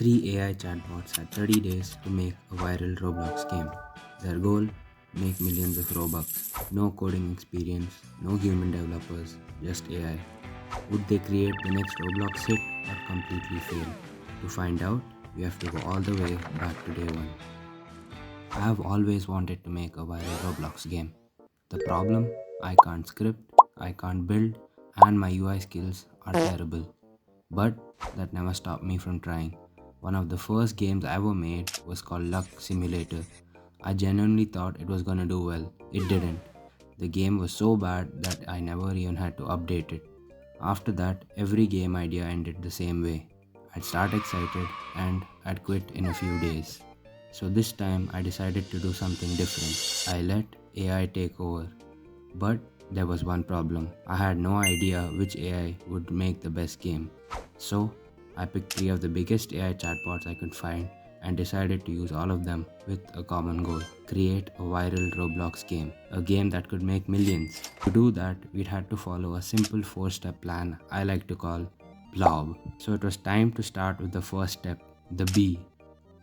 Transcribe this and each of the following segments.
Three AI chatbots had 30 days to make a viral Roblox game. Their goal? Make millions of Robux. No coding experience, no human developers, just AI. Would they create the next Roblox hit or completely fail? To find out, we have to go all the way back to day one. I have always wanted to make a viral Roblox game. The problem? I can't script, I can't build, and my UI skills are terrible. But that never stopped me from trying. One of the first games I ever made was called Luck Simulator. I genuinely thought it was gonna do well. It didn't. The game was so bad that I never even had to update it. After that, every game idea ended the same way. I'd start excited and I'd quit in a few days. So this time I decided to do something different. I let AI take over. But there was one problem. I had no idea which AI would make the best game. So I picked three of the biggest AI chatbots I could find and decided to use all of them with a common goal: create a viral Roblox game, a game that could make millions. To do that, we'd had to follow a simple 4-step plan I like to call Blob. So it was time to start with the first step, the B,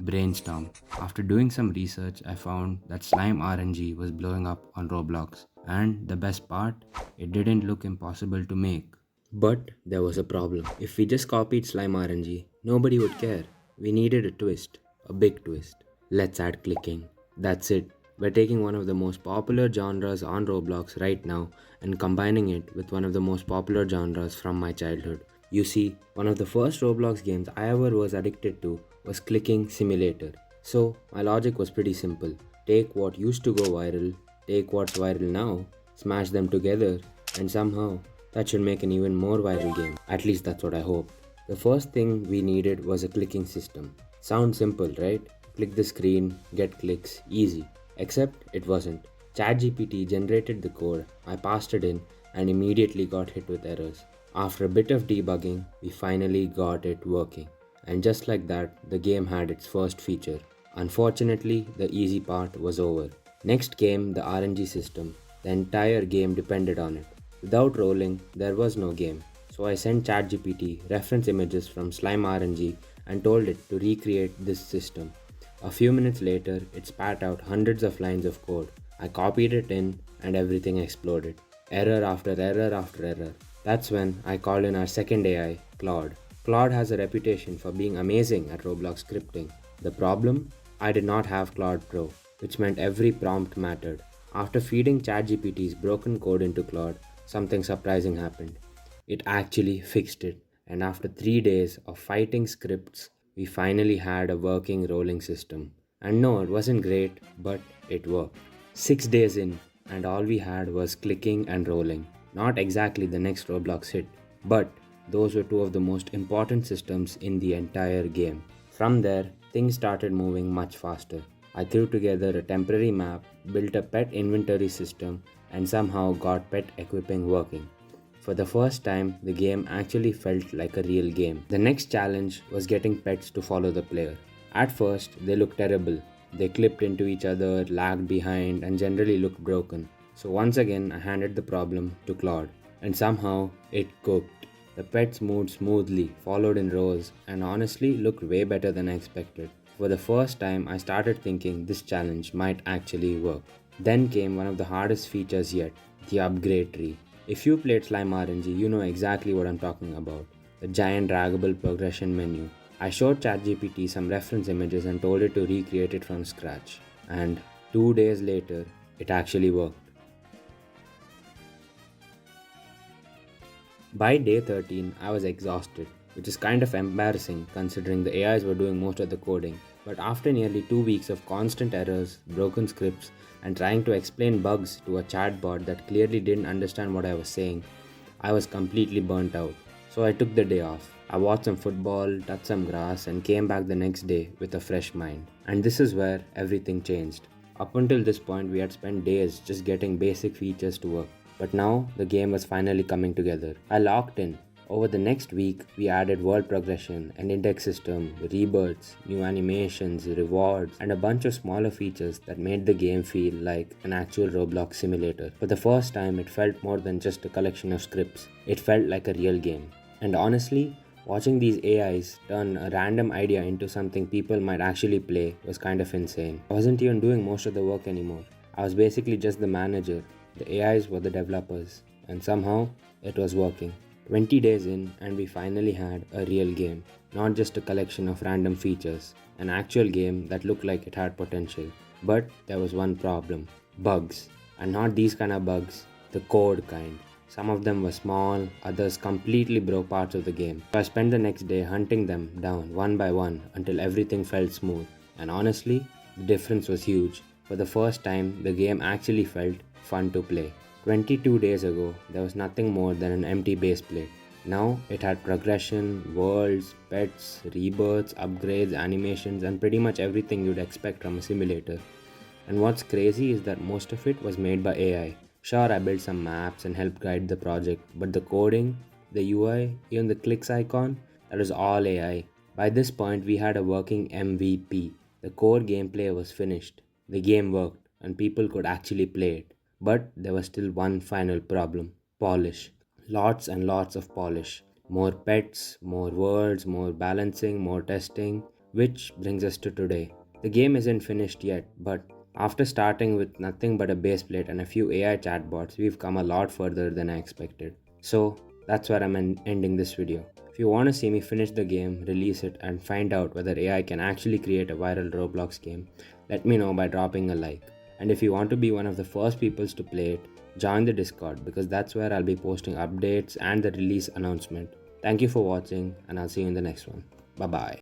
brainstorm. After doing some research, I found that slime RNG was blowing up on Roblox. And the best part, it didn't look impossible to make. But there was a problem. If we just copied slime RNG, nobody would care. We needed a twist, a big twist. Let's add clicking. That's it. We're taking one of the most popular genres on Roblox right now and combining it with one of the most popular genres from my childhood. You see, one of the first Roblox games I ever was addicted to was Clicking Simulator. So, my logic was pretty simple. Take what used to go viral, take what's viral now, smash them together, and somehow that should make an even more viral game. At least that's what I hoped. The first thing we needed was a clicking system. Sounds simple, right? Click the screen, get clicks, easy. Except it wasn't. ChatGPT generated the code, I passed it in, and immediately got hit with errors. After a bit of debugging, we finally got it working. And just like that, the game had its first feature. Unfortunately, the easy part was over. Next came the RNG system. The entire game depended on it. Without rolling, there was no game. So I sent ChatGPT reference images from Slime RNG and told it to recreate this system. A few minutes later, it spat out hundreds of lines of code. I copied it in and everything exploded. Error after error after error. That's when I called in our second AI, Claude. Claude has a reputation for being amazing at Roblox scripting. The problem? I did not have Claude Pro, which meant every prompt mattered. After feeding ChatGPT's broken code into Claude, something surprising happened. It actually fixed it, and after 3 days of fighting scripts, we finally had a working rolling system. And no, it wasn't great, but it worked. 6 days in, and all we had was clicking and rolling. Not exactly the next Roblox hit, but those were two of the most important systems in the entire game. From there, things started moving much faster. I threw together a temporary map, built a pet inventory system, and somehow got pet equipping working. For the first time, the game actually felt like a real game. The next challenge was getting pets to follow the player. At first, they looked terrible. They clipped into each other, lagged behind, and generally looked broken. So once again, I handed the problem to Claude, and somehow it cooked. The pets moved smoothly, followed in rows, and honestly looked way better than I expected. For the first time, I started thinking this challenge might actually work. Then came one of the hardest features yet, the upgrade tree. If you played Slime RNG, you know exactly what I'm talking about. The giant draggable progression menu. I showed ChatGPT some reference images and told it to recreate it from scratch. And 2 days later, it actually worked. By day 13, I was exhausted, which is kind of embarrassing considering the AIs were doing most of the coding. But after nearly 2 weeks of constant errors, broken scripts, and trying to explain bugs to a chatbot that clearly didn't understand what I was saying, I was completely burnt out. So I took the day off. I watched some football, touched some grass, and came back the next day with a fresh mind. And this is where everything changed. Up until this point, we had spent days just getting basic features to work. But now, the game was finally coming together. I locked in. Over the next week, we added world progression, an index system, rebirths, new animations, rewards, and a bunch of smaller features that made the game feel like an actual Roblox simulator. For the first time, it felt more than just a collection of scripts. It felt like a real game. And honestly, Watching these AIs turn a random idea into something people might actually play was kind of insane. I wasn't even doing most of the work anymore. I was basically just the manager. The AIs were the developers. And somehow, it was working. 20 days in, and we finally had a real game. Not just a collection of random features. An actual game that looked like it had potential. But there was one problem: bugs. And not these kind of bugs, the code kind. Some of them were small, others completely broke parts of the game. So I spent the next day hunting them down one by one until everything felt smooth. And honestly, the difference was huge. For the first time, the game actually felt fun to play. 22 days ago, there was nothing more than an empty base plate. Now it had progression, worlds, pets, rebirths, upgrades, animations, and pretty much everything you'd expect from a simulator. And what's crazy is that most of it was made by AI. Sure, I built some maps and helped guide the project, but the coding, the UI, even the clicks icon, that was all AI. By this point, we had a working MVP. The core gameplay was finished. The game worked, and people could actually play it. But there was still one final problem: polish. Lots and lots of polish. More pets, more worlds, more balancing, more testing. Which brings us to today. The game isn't finished yet, but after starting with nothing but a base plate and a few AI chatbots, we've come a lot further than I expected. So that's where I'm ending this video. If you want to see me finish the game, release it, and find out whether AI can actually create a viral Roblox game, let me know by dropping a like. And if you want to be one of the first peoples to play it, join the Discord because that's where I'll be posting updates and the release announcement. Thank you for watching, and I'll see you in the next one. Bye bye.